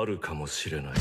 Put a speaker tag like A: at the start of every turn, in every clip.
A: あるかもしれない。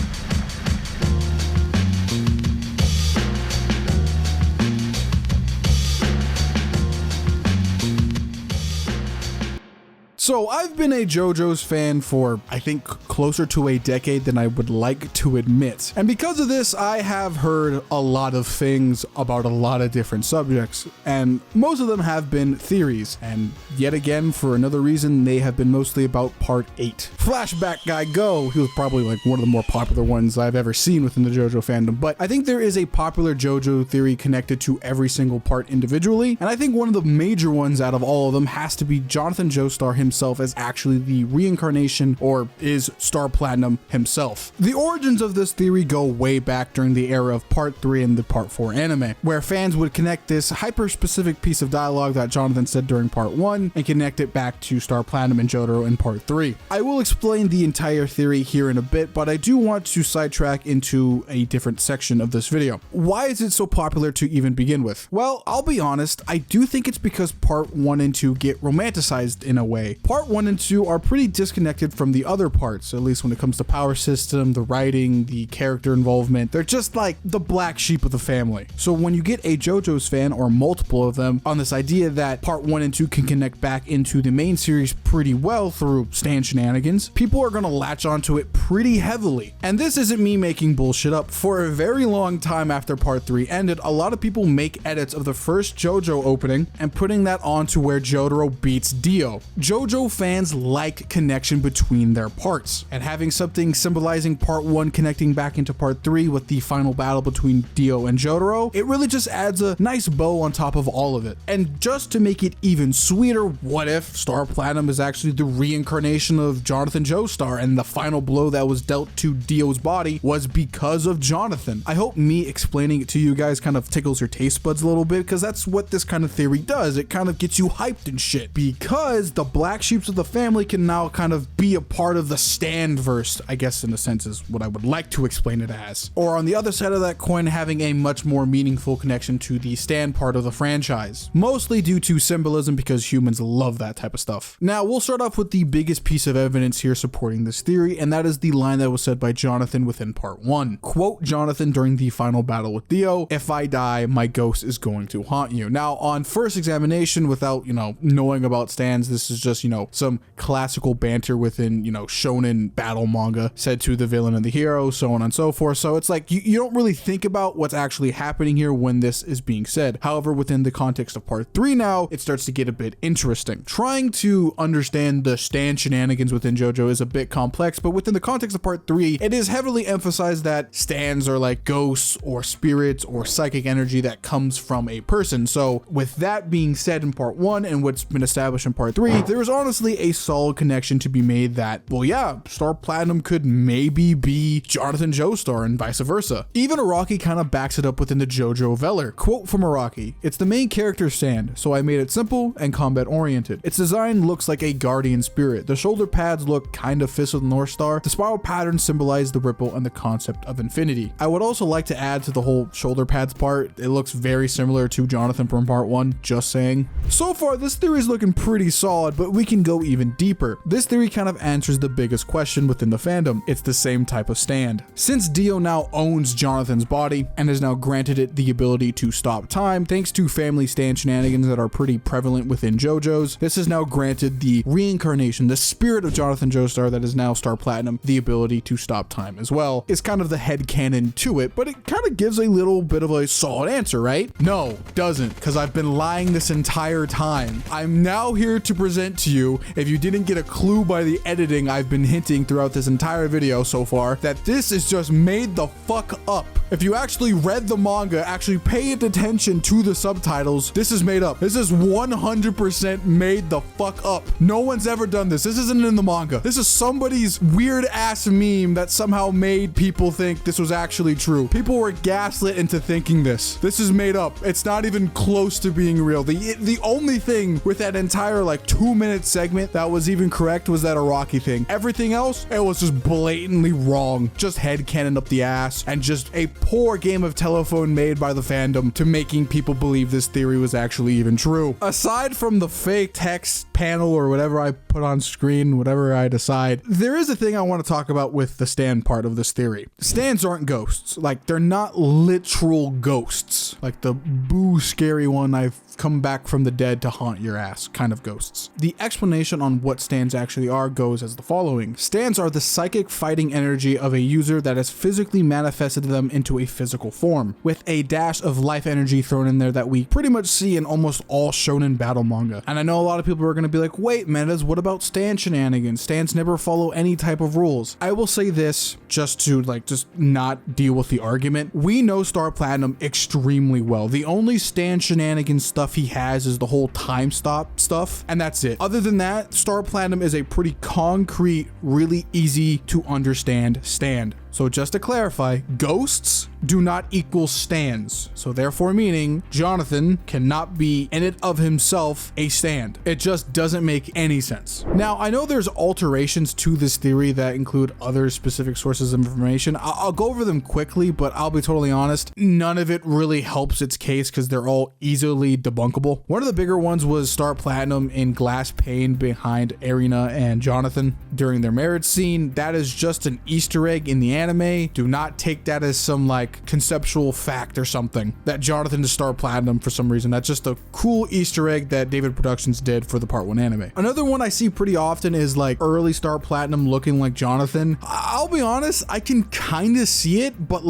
B: So I've been a JoJo's fan for, I think, closer to a decade than I would like to admit. And because of this, I have heard a lot of things about a lot of different subjects, and most of them have been theories. And yet again, for another reason, they have been mostly about Part 8. Flashback guy go! He was probably like one of the more popular ones I've ever seen within the JoJo fandom, but I think there is a popular JoJo theory connected to every single part individually, and I think one of the major ones out of all of them has to be Jonathan Joestar himself as actually the reincarnation, or is Star Platinum himself. The origins of this theory go way back during the era of Part 3 and the Part 4 anime, where fans would connect this hyper-specific piece of dialogue that Jonathan said during Part 1 and connect it back to Star Platinum and Jotaro in Part 3. I will explain the entire theory here in a bit, but I do want to sidetrack into a different section of this video. Why is it so popular to even begin with? Well, I'll be honest, I do think it's because Part 1 and 2 get romanticized in a way. Part 1 and 2 are pretty disconnected from the other parts, at least when it comes to power system, the writing, the character involvement. They're just like the black sheep of the family. So when you get a JoJo's fan, or multiple of them, on this idea that Part 1 and 2 can connect back into the main series pretty well through Stan shenanigans, people are gonna latch onto it pretty heavily. And this isn't me making bullshit up. For a very long time after Part 3 ended, a lot of people make edits of the first JoJo opening and putting that onto where Jotaro beats Dio. JoJo fans like connection between their parts, and having something symbolizing Part 1 connecting back into Part 3 with the final battle between Dio and Jotaro, it really just adds a nice bow on top of all of it. And just to make it even sweeter, what if Star Platinum is actually the reincarnation of Jonathan Joestar, and the final blow that was dealt to Dio's body was because of Jonathan? I hope me explaining it to you guys kind of tickles your taste buds a little bit, because that's what this kind of theory does. It kind of gets you hyped and shit, because the black sheeps of the family can now kind of be a part of the Stanverse, I guess, in a sense is what I would like to explain it as. Or on the other side of that coin, having a much more meaningful connection to the Stan part of the franchise, mostly due to symbolism, because humans love that type of stuff. Now, we'll start off with the biggest piece of evidence here supporting this theory, and that is the line that was said by Jonathan within Part 1. Quote Jonathan during the final battle with Dio, "If I die, my ghost is going to haunt you." Now, on first examination, without, knowing about Stans, this is just, some classical banter within, shonen battle manga said to the villain and the hero, so on and so forth. So it's like, you don't really think about what's actually happening here when this is being said. However, within the context of Part 3 now, it starts to get a bit interesting. Trying to understand the Stan shenanigans within JoJo is a bit complex, but within the context of Part 3, it is heavily emphasized that Stans are like ghosts or spirits or psychic energy that comes from a person. So with that being said in Part 1 and what's been established in Part 3, there is honestly a solid connection to be made that, well, yeah, Star Platinum could maybe be Jonathan Joestar and vice versa. Even Araki kind of backs it up within the JoJo Veller. Quote from Araki, "It's the main character's stand, so I made it simple and combat oriented. Its design looks like a guardian spirit. The shoulder pads look kind of Fist of the North Star. The spiral pattern symbolize the ripple and the concept of infinity." I would also like to add to the whole shoulder pads part, it looks very similar to Jonathan from Part 1, just saying. So far, this theory is looking pretty solid, but we can go even deeper. This theory kind of answers the biggest question within the fandom. It's the same type of stand. Since Dio now owns Jonathan's body and has now granted it the ability to stop time, thanks to family Stan shenanigans that are pretty prevalent within JoJo's, this has now granted the reincarnation, the spirit of Jonathan Joestar that is now Star Platinum, the ability to stop time as well. It's kind of the headcanon to it, but it kind of gives a little bit of a solid answer, right? No, doesn't, because I've been lying this entire time. I'm now here to present to you, if you didn't get a clue by the editing I've been hinting throughout this entire video so far, that this is just made the fuck up. If you actually read the manga, actually paid attention to the subtitles, this is made up. This is 100% made the fuck up. No one's ever done this. This isn't in the manga. This is somebody's weird ass meme that somehow made people think this was actually true. People were gaslit into thinking this. This is made up. It's not even close to being real. The only thing with that entire like 2-minute segment that was even correct was that Araki thing. Everything else, it was just blatantly wrong. Just headcanon up the ass and just a poor game of telephone made by the fandom to making people believe this theory was actually even true. Aside from the fake text panel or whatever I put on screen, whatever I decide, there is a thing I want to talk about with the stand part of this theory. Stands aren't ghosts. Like, they're not literal ghosts. Like the boo scary one, I've come back from the dead to haunt your ass kind of ghosts. The explanation on what stands actually are goes as the following. Stands are the psychic fighting energy of a user that has physically manifested them into a physical form, with a dash of life energy thrown in there that we pretty much see in almost all shonen battle manga. And I know a lot of people are going to be like, wait, Metas, what about stand shenanigans? Stands never follow any type of rules. I will say this just to just not deal with the argument. We know Star Platinum extremely well. The only stand shenanigans stuff he has is the whole time stop stuff, and that's it. Other than that, Star Platinum is a pretty concrete, really easy to understand stand. So just to clarify, ghosts do not equal stands. So therefore meaning Jonathan cannot be in it of himself a stand. It just doesn't make any sense. Now, I know there's alterations to this theory that include other specific sources of information. I'll go over them quickly, but I'll be totally honest, none of it really helps its case because they're all easily debunkable. One of the bigger ones was Star Platinum in glass pane behind Arena and Jonathan during their marriage scene. That is just an Easter egg in the anime. Do not take that as some conceptual fact or something that Jonathan is Star Platinum for some reason. That's just a cool Easter egg that David Productions did for the Part 1 anime. Another one I see pretty often is early Star Platinum looking like Jonathan. I'll be honest, I can kind of see it, but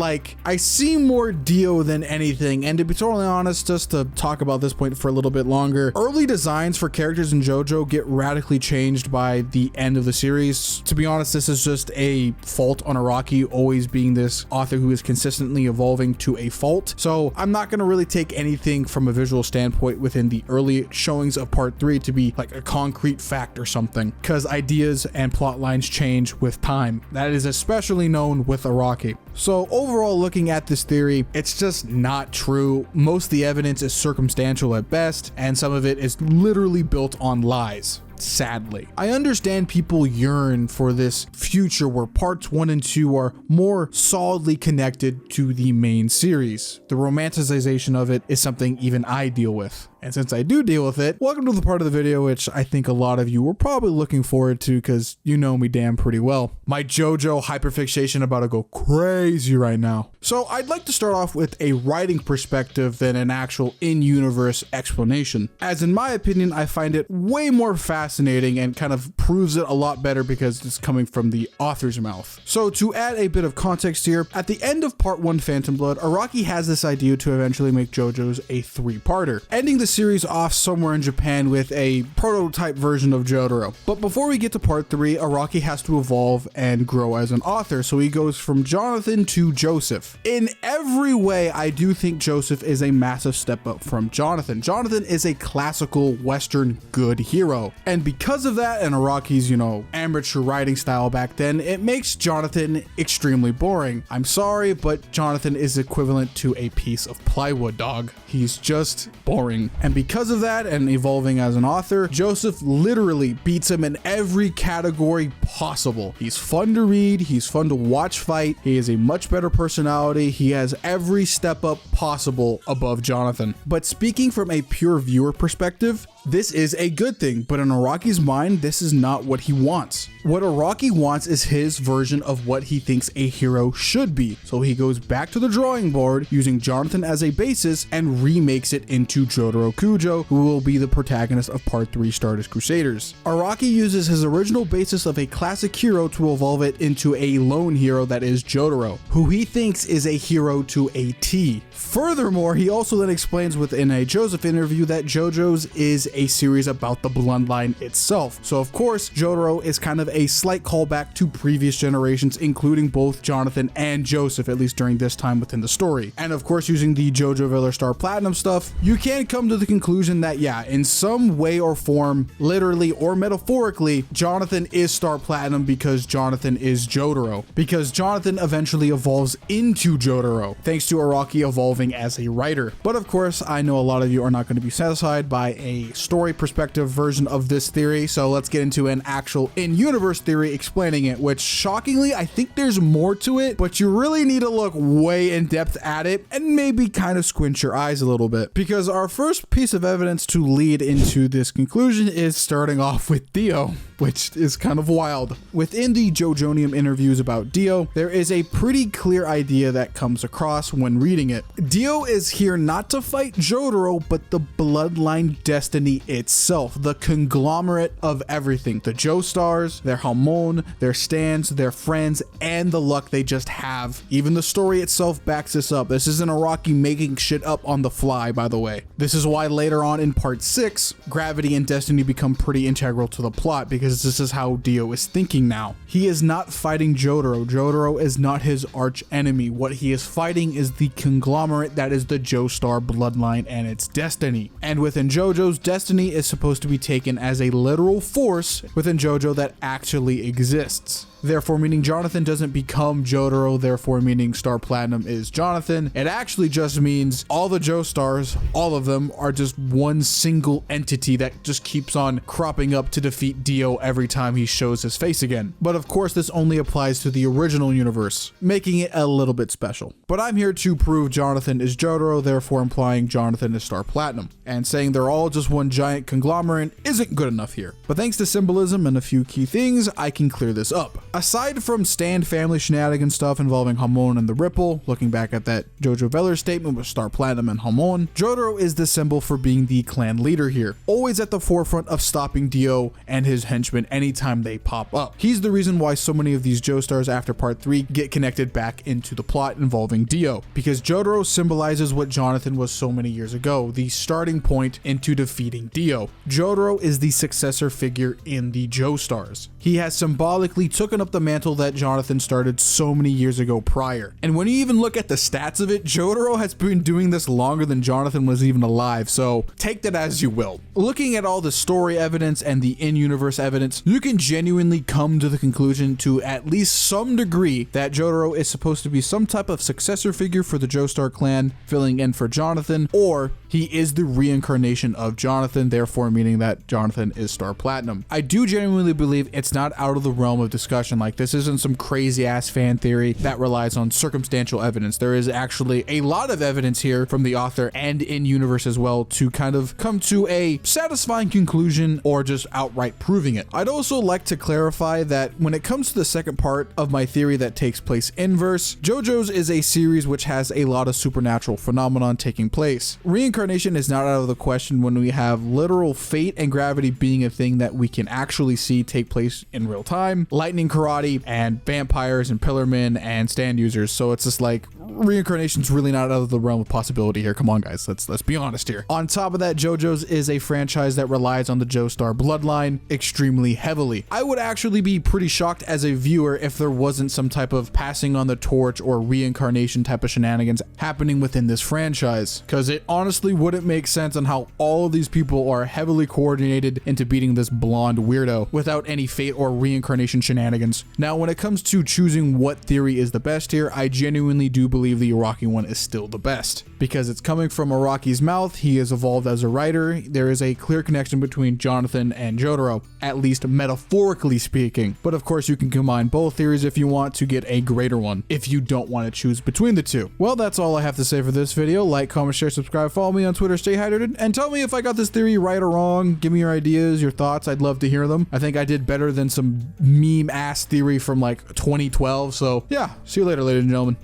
B: I see more Dio than anything. And to be totally honest, just to talk about this point for a little bit longer, early designs for characters in JoJo get radically changed by the end of the series. To be honest, this is just a fault on Araki always being this author who is consistently evolving to a fault. So I'm not going to really take anything from a visual standpoint within the early showings of Part 3 to be a concrete fact or something, because ideas and plot lines change with time. That is especially known with Araki. So overall, looking at this theory, it's just not true. Most of the evidence is circumstantial at best, and some of it is literally built on lies. Sadly, I understand people yearn for this future where parts 1 and 2 are more solidly connected to the main series. The romanticization of it is something even I deal with. And since I do deal with it, welcome to the part of the video which I think a lot of you were probably looking forward to because you know me damn pretty well. My JoJo hyperfixation about to go crazy right now. So I'd like to start off with a writing perspective than an actual in-universe explanation. As in my opinion, I find it way more fascinating and kind of proves it a lot better because it's coming from the author's mouth. So to add a bit of context here, at the end of Part 1 Phantom Blood, Araki has this idea to eventually make JoJo's a 3-parter, ending the series off somewhere in Japan with a prototype version of Jotaro. But before we get to Part 3, Araki has to evolve and grow as an author, so he goes from Jonathan to Joseph. In every way, I do think Joseph is a massive step up from Jonathan. Jonathan is a classical Western good hero, and because of that and Araki's, amateur writing style back then, it makes Jonathan extremely boring. I'm sorry, but Jonathan is equivalent to a piece of plywood, dog. He's just boring. And because of that and evolving as an author, Joseph literally beats him in every category possible. He's fun to read, he's fun to watch fight, he has a much better personality, he has every step up possible above Jonathan. But speaking from a pure viewer perspective, this is a good thing, but in Araki's mind, this is not what he wants. What Araki wants is his version of what he thinks a hero should be. So he goes back to the drawing board using Jonathan as a basis and remakes it into Jotaro Kujo, who will be the protagonist of Part 3 Stardust Crusaders. Araki uses his original basis of a classic hero to evolve it into a lone hero that is Jotaro, who he thinks is a hero to a T. Furthermore, he also then explains within a Joseph interview that JoJo's is a series about the bloodline itself. So of course, Jotaro is kind of a slight callback to previous generations, including both Jonathan and Joseph, at least during this time within the story. And of course, using the JoJo Valor Star Platinum stuff, you can come to the conclusion that yeah, in some way or form, literally or metaphorically, Jonathan is Star Platinum because Jonathan is Jotaro. Because Jonathan eventually evolves into Jotaro, thanks to Araki evolving as a writer. But of course, I know a lot of you are not going to be satisfied by a story perspective version of this this theory, so let's get into an actual in-universe theory explaining it, which shockingly, I think there's more to it, but you really need to look way in depth at it and maybe kind of squint your eyes a little bit. Because our first piece of evidence to lead into this conclusion is starting off with Dio, which is kind of wild. Within the Jojonium interviews about Dio, there is a pretty clear idea that comes across when reading it. Dio is here not to fight Jotaro, but the bloodline destiny itself, the conglomerate of everything. The Joestars, their Hamon, their stands, their friends, and the luck they just have. Even the story itself backs this up. This isn't Araki making shit up on the fly, by the way. This is why later on in part 6, gravity and destiny become pretty integral to the plot, because this is how Dio is thinking now. He is not fighting Jotaro. Jotaro is not his arch enemy. What he is fighting is the conglomerate that is the Joestar bloodline and its destiny. And within JoJo's, destiny is supposed to be taken as a literal force within JoJo that actually exists. Therefore meaning Jonathan doesn't become Jotaro, therefore meaning Star Platinum is Jonathan. It actually just means all the Joestars, all of them, are just one single entity that just keeps on cropping up to defeat Dio every time he shows his face again. But of course this only applies to the original universe, making it a little bit special. But I'm here to prove Jonathan is Jotaro, therefore implying Jonathan is Star Platinum. And saying they're all just one giant conglomerate isn't good enough here. But thanks to symbolism and a few key things, I can clear this up. Aside from Stan family shenanigans stuff involving Hamon and the Ripple, looking back at that Jojo Veller statement with Star Platinum and Hamon, Jotaro is the symbol for being the clan leader here, always at the forefront of stopping Dio and his henchmen anytime they pop up. He's the reason why so many of these Joestars after part 3 get connected back into the plot involving Dio, because Jotaro symbolizes what Jonathan was so many years ago, the starting point into defeating Dio. Jotaro is the successor figure in the Joestars. He has symbolically taken up the mantle that Jonathan started so many years ago prior. And when you even look at the stats of it, Jotaro has been doing this longer than Jonathan was even alive, so take that as you will. Looking at all the story evidence and the in-universe evidence, you can genuinely come to the conclusion to at least some degree that Jotaro is supposed to be some type of successor figure for the Joestar clan, filling in for Jonathan, or he is the reincarnation of Jonathan, therefore meaning that Jonathan is Star Platinum. I do genuinely believe it's not out of the realm of discussion. Like, this isn't some crazy ass fan theory that relies on circumstantial evidence. There is actually a lot of evidence here from the author and in universe as well to kind of come to a satisfying conclusion or just outright proving it. I'd also like to clarify that when it comes to the second part of my theory that takes place inverse, JoJo's is a series which has a lot of supernatural phenomenon taking place. Reincarnation is not out of the question when we have literal fate and gravity being a thing that we can actually see take place in real time, lightning karate and vampires and pillarmen and stand users. So it's just like reincarnation's really not out of the realm of possibility here. Come on guys, let's be honest here. On top of that, JoJo's is a franchise that relies on the Joestar bloodline extremely heavily. I would actually be pretty shocked as a viewer if there wasn't some type of passing on the torch or reincarnation type of shenanigans happening within this franchise, because it honestly wouldn't make sense on how all of these people are heavily coordinated into beating this blonde weirdo without any fate or reincarnation shenanigans. Now when it comes to choosing what theory is the best here, I genuinely do believe the Araki one is still the best, because it's coming from Araki's mouth. He has evolved as a writer. There is a clear connection between Jonathan and Jotaro, at least metaphorically speaking. But of course you can combine both theories if you want to get a greater one, if you don't want to choose between the two. Well, that's all I have to say for this video. Like, comment, share, subscribe, follow me on Twitter, stay hydrated, and tell me if I got this theory right or wrong. Give me your ideas, your thoughts. I'd love to hear them. I think I did better than some meme ass theory from like 2012. So yeah, see you later, ladies and gentlemen.